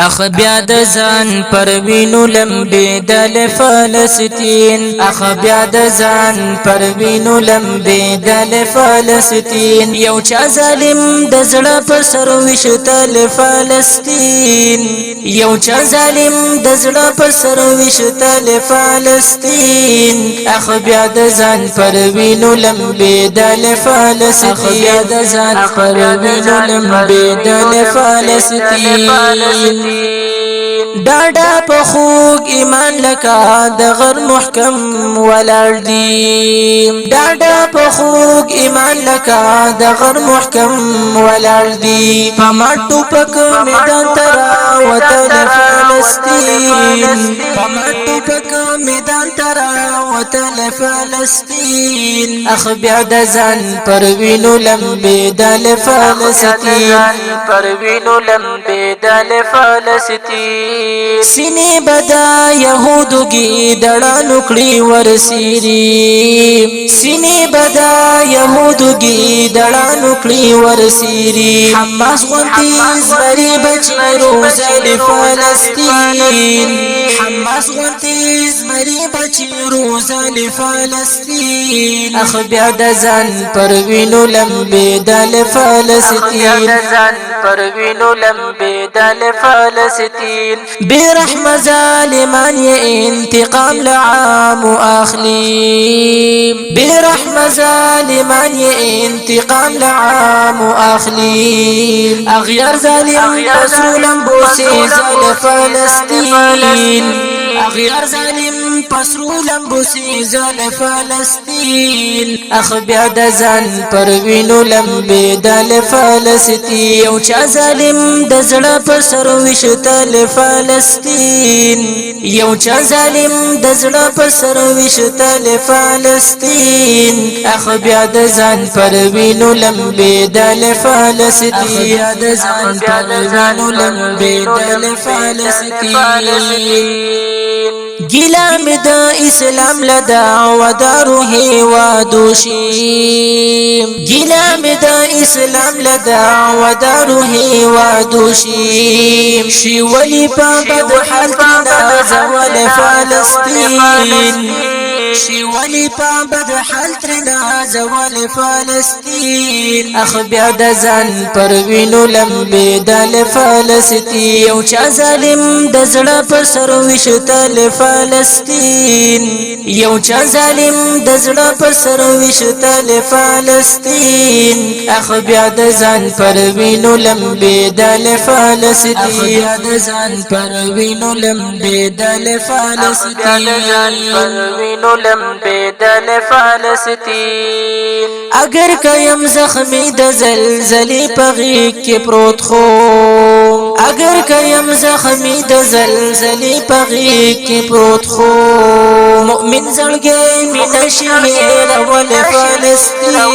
اخ بیا د ځان پر وینو لمبې د فلسطین اخ بیا د ځان پر وینو لمبې د فلسطین یو چا ظالم د زړه پر سر وشتل فلسطین یو چا ظالم د زړه پر سر وشتل فلسطین اخ بیا د ځان پر وینو لمبې د فلسطین اخ بیا د ځان پر وینو لمبې د فلسطین ډاډا په خوږ ایمان لکه د غر محکم ولاړ دی ډاډا په خوږ ایمان لکه د غر محکم ولاړ دی په ماټو پک میدان ترا وطن فلسطین په ماټو پک میدان ترا وطن فلسطین اخ بیا د ځان پر وینو لمبې د فلسطین پر وینو لمبې د فلسطین سینې بدا يهودو گی دړه نکړي ورسيري سینې بدا يهودو گی دړه نکړي ورسيري حماس غونتي زمري بچي روزل فلسطین حماس غونتي زمري بچي روزل فلسطین اخ بیا د ځان پر وینو لمبې د فلسطین پر وینو لمبې د فلسطین برحم ظالمان انتقام لعام اخلي برحم ظالمان انتقام لعام اخلي اغير ظالم رسولا بوسي زال فلسطين اغير ظالم پسرولا بوسي زال فلسطين اخ بیا د ځان پر وینو لمبې د فلسطین یو چا ظالم د زړه پر سر وشتل فلسطین یو چا ظالم د زړه پر سر وشتل فلسطین اخ بیا د ځان پر وینو لمبې د فلسطین اخ بیا د ځان پر وینو لمبې د فلسطین گیلا می د اسلام لدا ودارو هوا دوشی گیلا می د اسلام لدا ودارو هوا دوشی شی ولی په بد حال کنا زوال فلسطین شی ولی په بد حال ترنا زوال فلسطین اخ بیا د ځان پر وینو لمبې د فلسطین یو چا ظالم د زړه پر سر وشتل فلسطین یو چا ظالم د زړه پر سر وشتل فلسطین اخ بیا د ځان پر وینو لمبې د فلسطین اخ بیا د ځان پر وینو لمبې د فلسطین لمبې د فلسطین اگر کيم زخمی د زلزلې په غیږ کې پروت خو اگر کيم زخمی د زلزلې په غیږ کې پروت خو مؤمن زړګي مینه شي ول فلسطین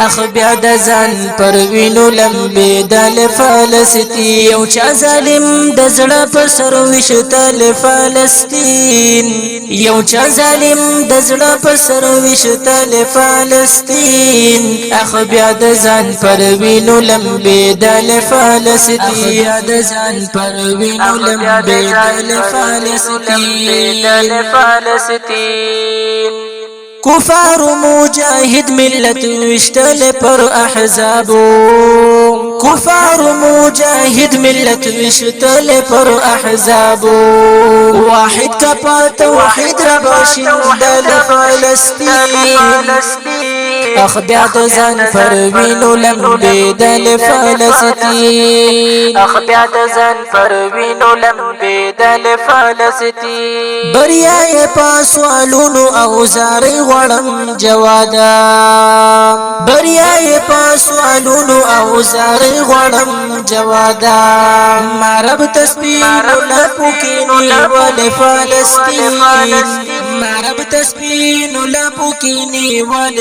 اخ بیا د ځان پر وینو لمبې د فلسطین یو چا ظالم د زړه پر سر وشتل فلسطین یو چا ظالم د زړه پر سر وشتل فلسطین اخ بیا د ځان پر وینو لمبې د فلسطین اخ بیا د ځان پر وینو لمبې د فلسطین کفار مجاهد ملت وشتل پر احزابو کفار مجاهد ملت وشتل پر احزابو واحد کپات توحید رباشین دل فلسطین اخ بیا د ځان پر وینو لمبې د فلسطین اخ بیا د ځان پر وینو لمبې د فلسطین بریا یې پاسوالونو او زارې غړم جوادا بریا یې پاسوالونو او زارې غړم جوادا مرب تسبیح لپو کې نیول فلسطین مرب تسبیح لپو کې نیول